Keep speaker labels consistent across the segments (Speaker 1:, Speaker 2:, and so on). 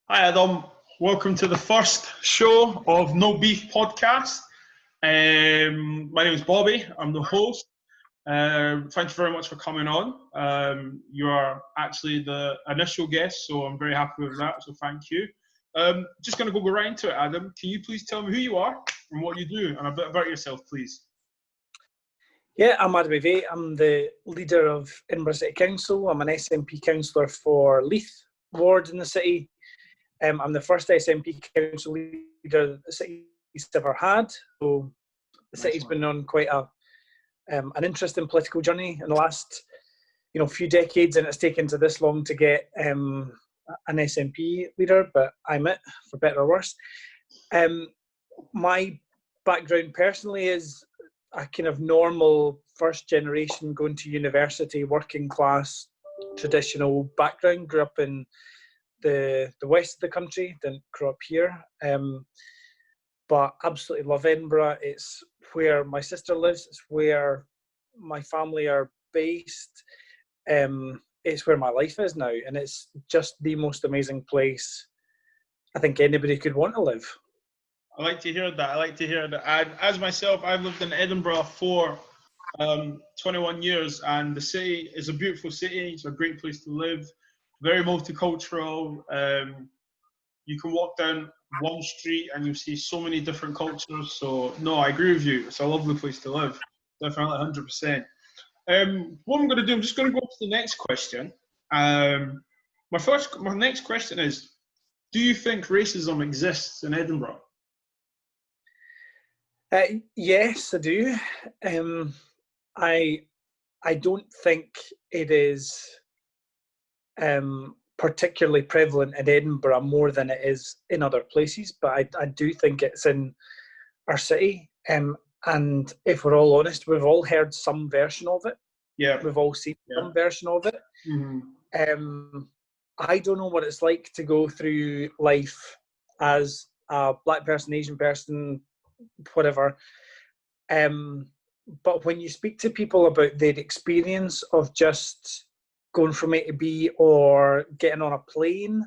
Speaker 1: Hi Adam, welcome to the first show of No Beef Podcast. My name is Bobby, I'm the host. Thank you very much for coming on. You are actually the initial guest, so I'm very happy with that, so thank you. Just going to go right into it, Adam. Can you please tell me who you are and what you do, and a bit about yourself, please?
Speaker 2: Yeah, I'm McVey. I'm the leader of Edinburgh City Council. I'm an SNP councillor for Leith ward in the city. I'm the first SNP council leader the city's ever had. So the city's been on quite an interesting political journey in the last few decades, and it's taken to this long to get an SNP leader, but I'm it, for better or worse. My background personally is a kind of normal first generation going to university, working class, traditional background. Grew up in the west of the country, didn't grow up here, but absolutely love Edinburgh. It's where my sister lives, it's where my family are based, it's where my life is now, and it's just the most amazing place I think anybody could want to live.
Speaker 1: I like to hear that. And as myself, I've lived in Edinburgh for 21 years, and the city is a beautiful city. It's a great place to live, very multicultural. You can walk down one street and you see so many different cultures. So, no, I agree with you. It's a lovely place to live. Definitely 100%. What I'm going to do, I'm just going to go to the next question. My next question is, do you think racism exists in Edinburgh?
Speaker 2: Yes, I do. I don't think it is particularly prevalent in Edinburgh more than it is in other places, but I do think it's in our city. And if we're all honest, we've all heard some version of it.
Speaker 1: Yeah,
Speaker 2: we've all seen some version of it.
Speaker 1: Mm-hmm.
Speaker 2: I don't know what it's like to go through life as a black person, Asian person, whatever. But when you speak to people about their experience of just going from A to B or getting on a plane,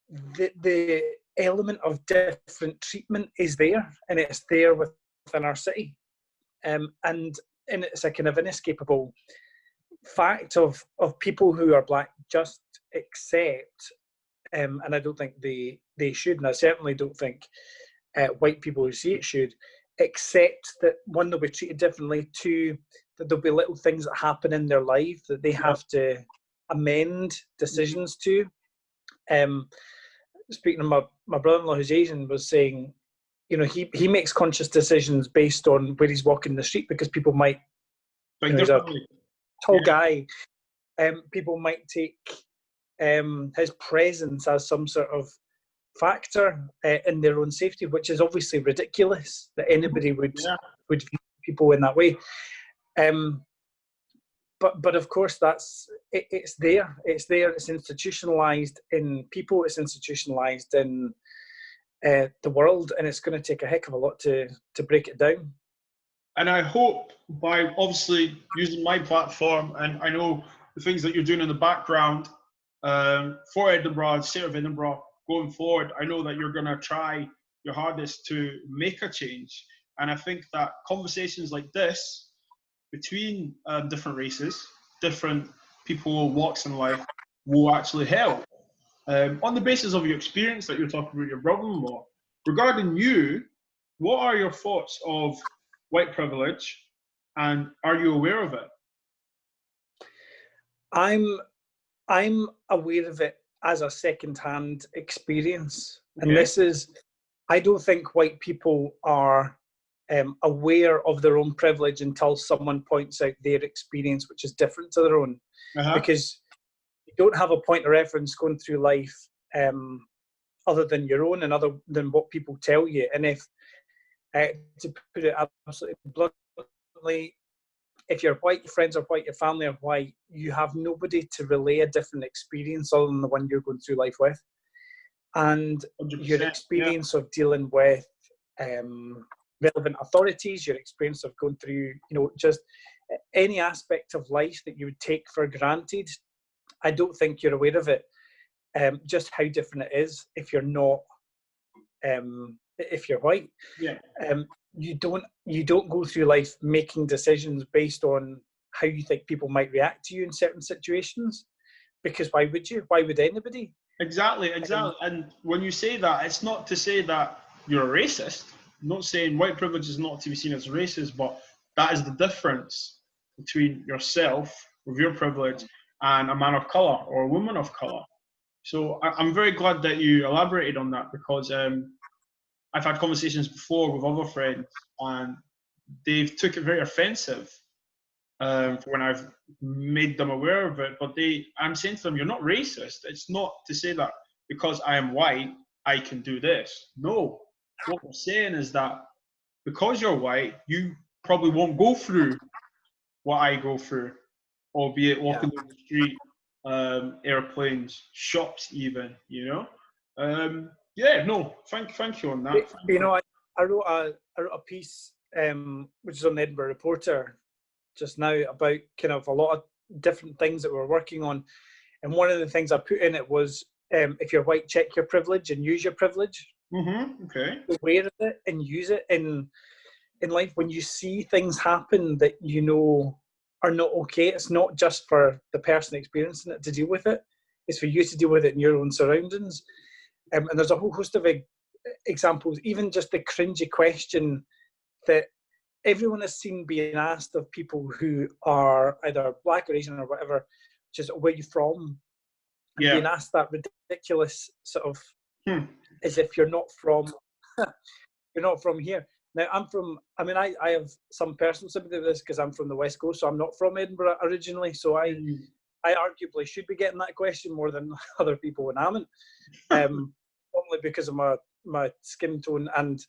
Speaker 2: the element of different treatment is there, and it's there within our city. And it's a kind of inescapable fact of people who are black just accept, and I don't think they should, and I certainly don't think white people who see it should, accept that, one, they'll be treated differently, two, that there'll be little things that happen in their life that they have to amend decisions to. Speaking of my brother-in-law who's Asian, was saying, he makes conscious decisions based on where he's walking the street, because people might, he's a tall guy, people might take his presence as some sort of factor in their own safety, which is obviously ridiculous that anybody would view people in that way. But of course, it's there. It's institutionalized in people. It's institutionalized in the world, and it's going to take a heck of a lot to break it down.
Speaker 1: And I hope, by obviously using my platform, and I know the things that you're doing in the background for Edinburgh, the City of Edinburgh, going forward, I know that you're going to try your hardest to make a change. And I think that conversations like this between different races, different people, walks in life, will actually help. On the basis of your experience that you're talking about your brother-in-law, regarding you, what are your thoughts of white privilege, and are you aware of it?
Speaker 2: I'm aware of it as a second-hand experience, and I don't think white people are aware of their own privilege until someone points out their experience, which is different to their own, because you don't have a point of reference going through life other than your own and other than what people tell you. And if, to put it absolutely bluntly, if you're white, your friends are white, your family are white, you have nobody to relay a different experience other than the one you're going through life with. And your experience of dealing with relevant authorities, your experience of going through, just any aspect of life that you would take for granted, I don't think you're aware of it. just how different it is if you're not, if you're white.
Speaker 1: Yeah.
Speaker 2: You don't go through life making decisions based on how you think people might react to you in certain situations, because why would you? Why would anybody?
Speaker 1: Exactly. And when you say that, it's not to say that you're a racist. I'm not saying white privilege is not to be seen as racist, but that is the difference between yourself with your privilege and a man of colour or a woman of colour. So I'm very glad that you elaborated on that, because I've had conversations before with other friends and they've took it very offensive when I've made them aware of it. But I'm saying to them, you're not racist. It's not to say that because I am white, I can do this. No. What we're saying is that because you're white, you probably won't go through what I go through, albeit walking down the street, airplanes, shops even, you know? Thank you on that.
Speaker 2: You know, I wrote a piece, which is on the Edinburgh Reporter just now, about kind of a lot of different things that we're working on. And one of the things I put in it was, if you're white, check your privilege and use your privilege.
Speaker 1: Okay.
Speaker 2: Be aware of it and use it in life. When you see things happen that you know are not okay, it's not just for the person experiencing it to deal with it. It's for you to deal with it in your own surroundings. And there's a whole host of examples, even just the cringy question that everyone has seen being asked of people who are either black or Asian or whatever, which is, where are you from? And being asked that ridiculous sort of, as if you're not from here. Now, I have some personal sympathy with this because I'm from the West Coast, so I'm not from Edinburgh originally, so I arguably should be getting that question more than other people when I'm in. Only because of my skin tone and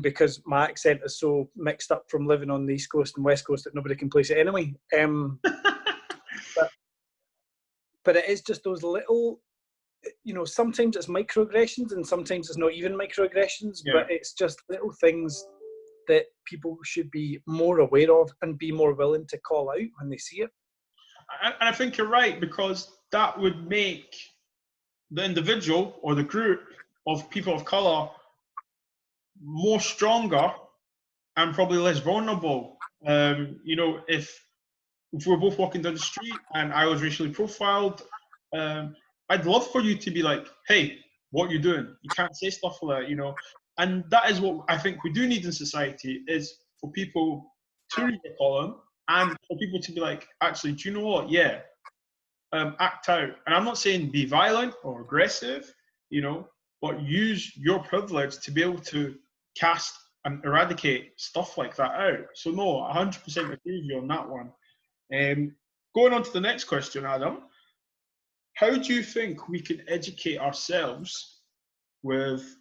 Speaker 2: because my accent is so mixed up from living on the East Coast and West Coast that nobody can place it anyway. But it is just those little, you know, sometimes it's microaggressions and sometimes it's not even microaggressions, but it's just little things that people should be more aware of and be more willing to call out when they see it.
Speaker 1: And I think you're right, because that would make the individual or the group of people of colour more stronger and probably less vulnerable. You know, if we're both walking down the street and I was racially profiled, I'd love for you to be like, hey, what are you doing? You can't say stuff like that, you know. And that is what I think we do need in society, is for people to read the column and for people to be like, actually, do you know what? Yeah. Act out. And I'm not saying be violent or aggressive, you know, but use your privilege to be able to cast and eradicate stuff like that out. So no, 100% agree with you on that one. Going on to the next question, Adam, how do you think we can educate ourselves with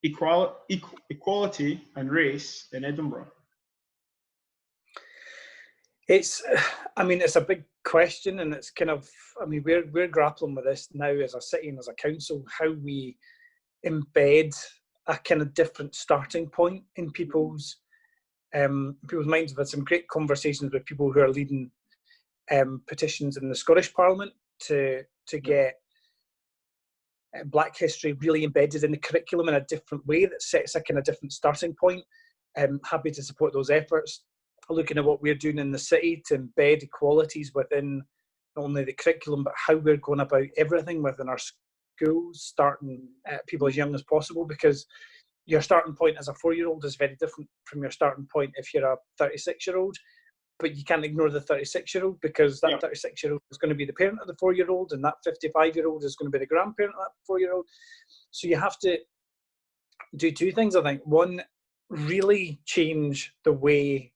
Speaker 1: equality and race in Edinburgh?
Speaker 2: It's a big question, and it's kind of, we're grappling with this now as a city and as a council, how we embed a kind of different starting point in people's minds. We've had some great conversations with people who are leading petitions in the Scottish Parliament to get Black history really embedded in the curriculum in a different way that sets a kind of different starting point. Happy to support those efforts. Looking at what we're doing in the city to embed equalities within not only the curriculum, but how we're going about everything within our schools, starting people as young as possible, because your starting point as a 4-year-old is very different from your starting point if you're a 36-year-old. But you can't ignore the 36-year-old, because that 36-year-old is going to be the parent of the 4-year-old, and that 55-year-old is going to be the grandparent of that 4-year-old. So you have to do two things, I think. One, really change the way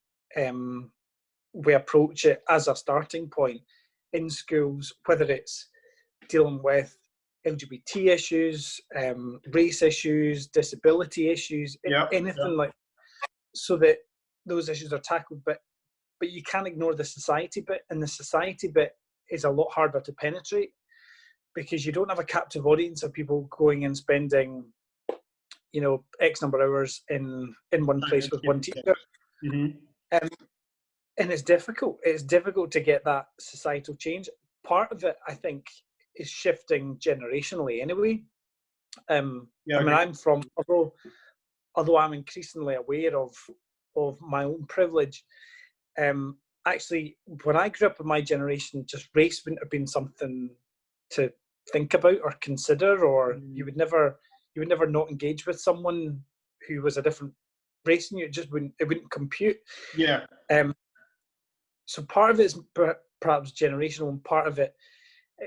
Speaker 2: we approach it as a starting point in schools, whether it's dealing with LGBT issues, race issues, disability issues, anything like, so that those issues are tackled. But you can't ignore the society bit, and the society bit is a lot harder to penetrate, because you don't have a captive audience of people going and spending, you know, X number of hours in one place with one teacher. And it's difficult. It's difficult to get that societal change. Part of it, I think, is shifting generationally anyway.
Speaker 1: Yeah,
Speaker 2: I mean, I'm from, although I'm increasingly aware of my own privilege, actually, when I grew up in my generation, just race wouldn't have been something to think about or consider, or you would never not engage with someone who was a different race than you. It wouldn't compute.
Speaker 1: Yeah.
Speaker 2: So part of it is perhaps generational, and part of it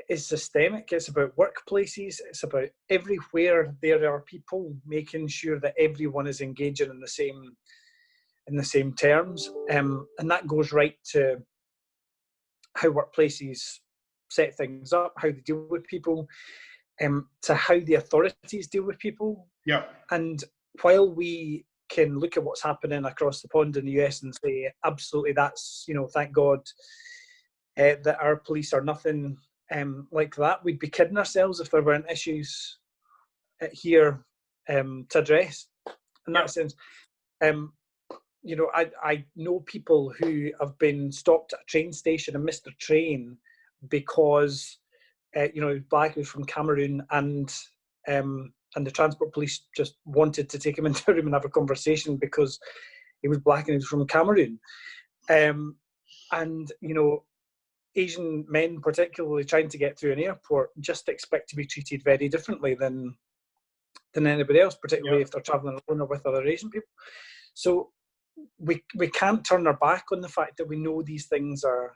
Speaker 2: is systemic. It's about workplaces. It's about everywhere there are people, making sure that everyone is engaging in the same terms, and that goes right to how workplaces set things up, how they deal with people, to how the authorities deal with people.
Speaker 1: Yeah.
Speaker 2: And while we can look at what's happening across the pond in the US and say, absolutely, that's, thank God that our police are nothing like that, we'd be kidding ourselves if there weren't issues here to address in that sense. I know people who have been stopped at a train station and missed their train because, black, who's from Cameroon, and the transport police just wanted to take him into a room and have a conversation because he was black and he was from Cameroon. And, Asian men, particularly trying to get through an airport, just expect to be treated very differently than anybody else, particularly if they're traveling alone or with other Asian people. So we can't turn our back on the fact that we know these things are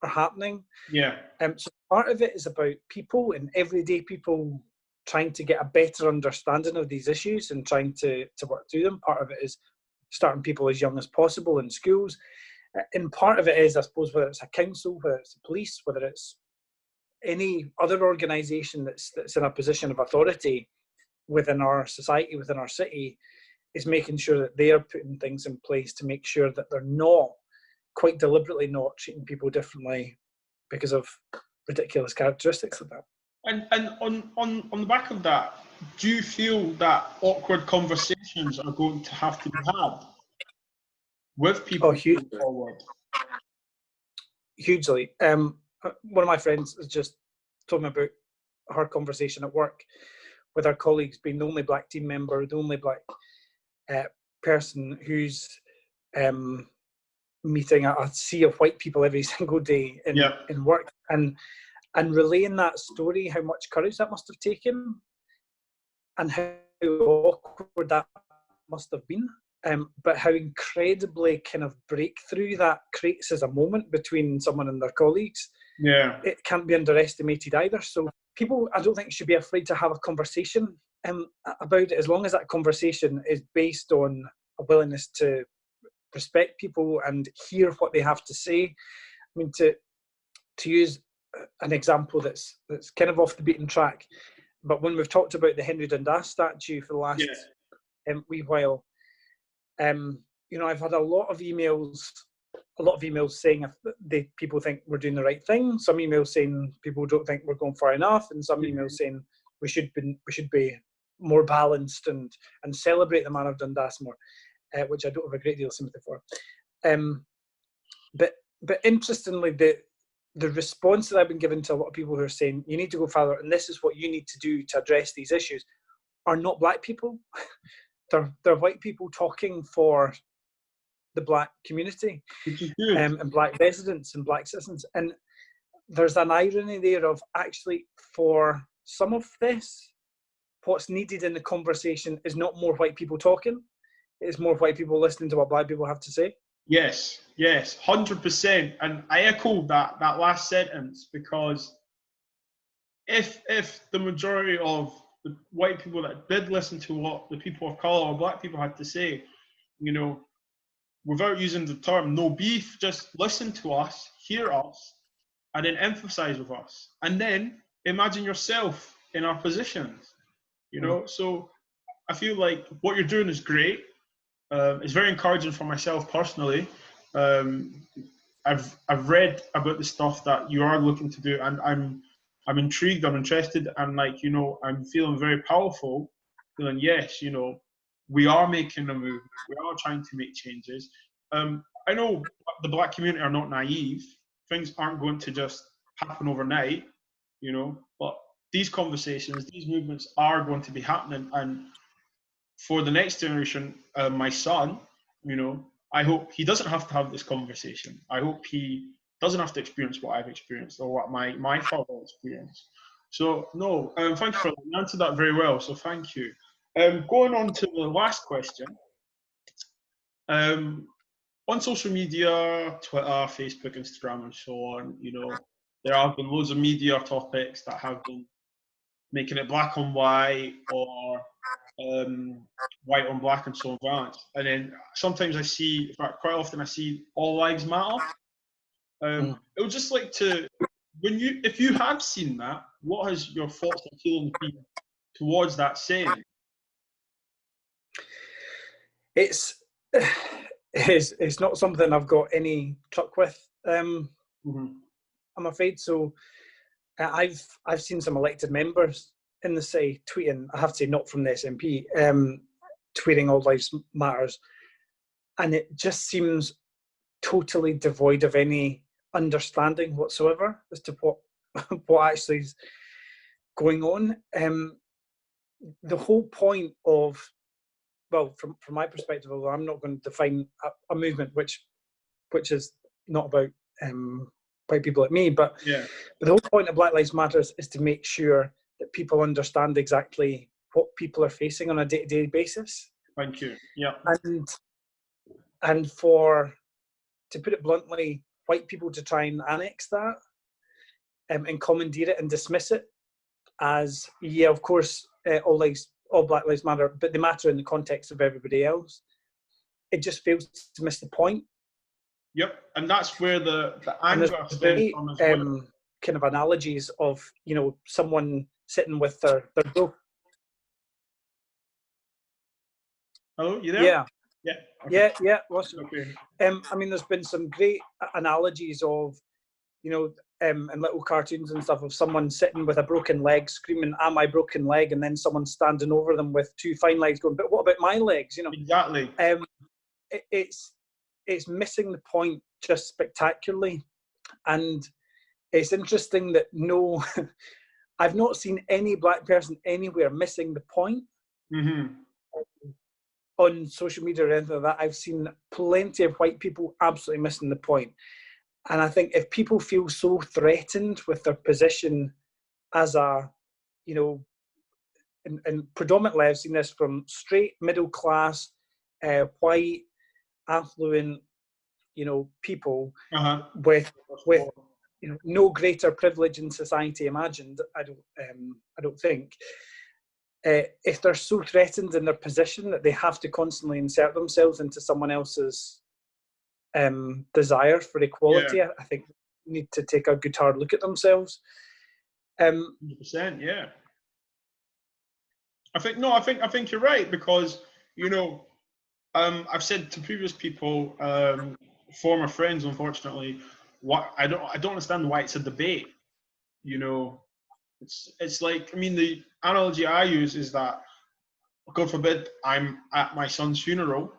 Speaker 2: happening.
Speaker 1: Yeah.
Speaker 2: So part of it is about people and everyday people trying to get a better understanding of these issues and trying to work through them. Part of it is starting people as young as possible in schools. And part of it is, I suppose, whether it's a council, whether it's the police, whether it's any other organisation that's in a position of authority within our society, within our city, is making sure that they are putting things in place to make sure that they're not, quite deliberately not, treating people differently because of ridiculous characteristics of that.
Speaker 1: And on the back of that, do you feel that awkward conversations are going to have to be had with people going forward?
Speaker 2: Hugely. One of my friends has just told me about her conversation at work with her colleagues, being the only black team member, the only black person who's meeting a sea of white people every single day in work, and relaying that story, how much courage that must have taken and how awkward that must have been, but how incredibly kind of breakthrough that creates as a moment between someone and their colleagues.
Speaker 1: Yeah,
Speaker 2: it can't be underestimated either. So people, I don't think, should be afraid to have a conversation about it, as long as that conversation is based on a willingness to respect people and hear what they have to say. I mean, to use an example that's kind of off the beaten track, but when we've talked about the Henry Dundas statue for the last wee while, I've had a lot of emails saying if people think we're doing the right thing. Some emails saying people don't think we're going far enough, and some emails saying we should be more balanced and celebrate the man of Dundas more, which I don't have a great deal of sympathy for. But interestingly, the response that I've been given to a lot of people who are saying you need to go further and this is what you need to do to address these issues are not black people. they're white people talking for the black community, and black residents and black citizens. And there's an irony there of, actually, for some of this, what's needed in the conversation is not more white people talking, it's more white people listening to what black people have to say.
Speaker 1: Yes, 100%. And I echo that last sentence, because if the majority of the white people that did listen to what the people of colour or black people had to say, without using the term no beef, just listen to us, hear us, and then emphasize with us. And then imagine yourself in our positions, So I feel like what you're doing is great. It's very encouraging for myself personally. I've read about the stuff that you are looking to do, and I'm intrigued, I'm interested, and I'm feeling very powerful, feeling yes, we are making a move, we are trying to make changes. I know the black community are not naive. Things aren't going to just happen overnight. you know. But these conversations, these movements are going to be happening, and for the next generation, my son, you know, I hope he doesn't have to have this conversation. I hope he doesn't have to experience what I've experienced or what my father experienced. So no, thank you for you answered that very well. So thank you. Going on to the last question. On social media, Twitter, Facebook, Instagram, and so on, you know, there have been loads of media topics that have been making it black on white or white on black and so on violence. And then sometimes I see, in fact, quite often I see all lives matter. I would just like to, if you have seen that, what has your thoughts and feelings been towards that saying?
Speaker 2: It's not something I've got any truck with. I'm afraid. So I've seen some elected members in the say tweeting. I have to say, not from the SNP, tweeting all lives matters, and it just seems totally devoid of any understanding whatsoever as to what actually is going on. The whole point of, well, from my perspective, although I'm not going to define a movement which is not about white people like me, but the whole point of Black Lives Matter is to make sure that people understand exactly what people are facing on a day-to-day basis.
Speaker 1: Thank you. Yeah.
Speaker 2: And for, to put it bluntly, white people to try and annex that and commandeer it and dismiss it as, yeah, of course, all Black Lives Matter, but they matter in the context of everybody else. It just fails to miss the point.
Speaker 1: Yep, and that's where the anger stems from as well.
Speaker 2: Kind of analogies of, you know, someone sitting with their
Speaker 1: Hello, you there?
Speaker 2: Yeah.
Speaker 1: Yeah. Okay.
Speaker 2: Yeah. Awesome.
Speaker 1: Okay.
Speaker 2: I mean, there's been some great analogies of, you know, and little cartoons and stuff of someone sitting with a broken leg screaming, "Ah, my broken leg," and then someone standing over them with two fine legs going, "But what about my legs?" You know.
Speaker 1: Exactly.
Speaker 2: It's missing the point just spectacularly, and it's interesting that I've not seen any black person anywhere missing the point. On social media or anything like that. I've seen plenty of white people absolutely missing the point. And I think if people feel so threatened with their position as a, you know, and predominantly I've seen this from straight middle class, white, affluent, you know, people with you know, no greater privilege in society imagined. I don't think. If they're so threatened in their position that they have to constantly insert themselves into someone else's desire for equality, I think they need to take a good hard look at themselves.
Speaker 1: 100%, yeah. I think you're right, because, you know, I've said to previous people, former friends, unfortunately, I don't understand why it's a debate. You know, it's like, I mean, the analogy I use is that, God forbid, I'm at my son's funeral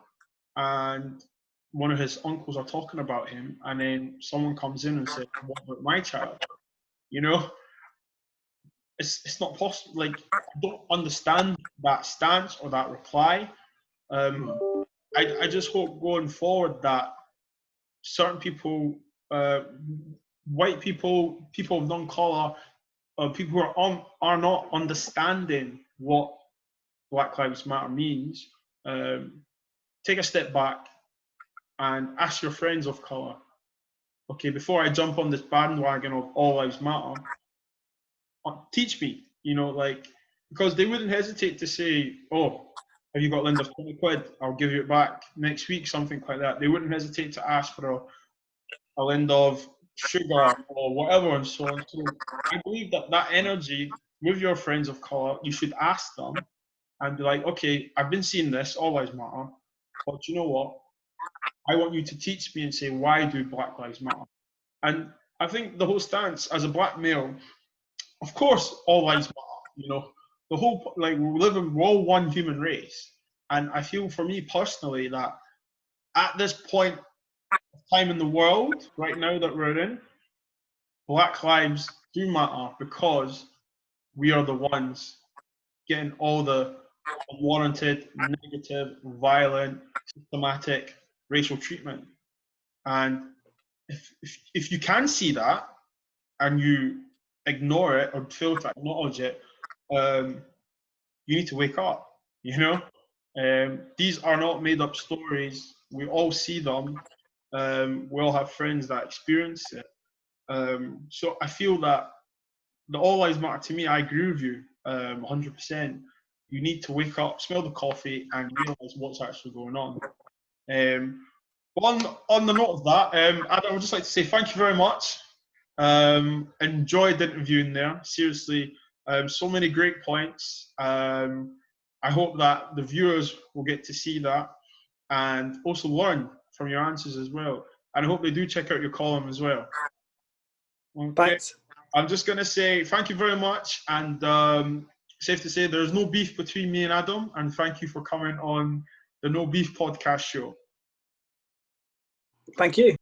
Speaker 1: and one of his uncles are talking about him, and then someone comes in and says, "What about my child?" You know, it's not possible. Like, I don't understand that stance or that reply. I just hope going forward that certain people, white people, people of non-color, people who are not understanding what Black Lives Matter means, take a step back and ask your friends of color, okay, before I jump on this bandwagon of all lives matter, teach me, you know, like, because they wouldn't hesitate to say, "Oh, have you got Linda 20 quid? I'll give you it back next week," something like that. They wouldn't hesitate to ask for a Linda of sugar or whatever and so on. So I believe that energy with your friends of color, you should ask them and be like, "Okay, I've been seeing this, all lives matter, but you know what? I want you to teach me and say, why do Black Lives Matter?" And I think the whole stance as a black male, of course, all lives matter. You know, the whole, like, we're all one human race. And I feel, for me personally, that at this point of time in the world right now that we're in, Black lives do matter, because we are the ones getting all the unwarranted, negative, violent, systematic racial treatment. And if you can see that and you ignore it or fail to acknowledge it, you need to wake up, you know? These are not made up stories. We all see them. We all have friends that experience it. So I feel that the All Lives Matter, to me, I agree with you 100%. You need to wake up, smell the coffee, and realize what's actually going on. On the note of that, Adam, I would just like to say thank you very much. Enjoyed the interview in there. Seriously, so many great points. I hope that the viewers will get to see that and also learn from your answers as well. And I hope they do check out your column as well. Okay.
Speaker 2: Thanks.
Speaker 1: I'm just going to say thank you very much. And safe to say there's no beef between me and Adam. And thank you for coming on the No Beef podcast show.
Speaker 2: Thank you.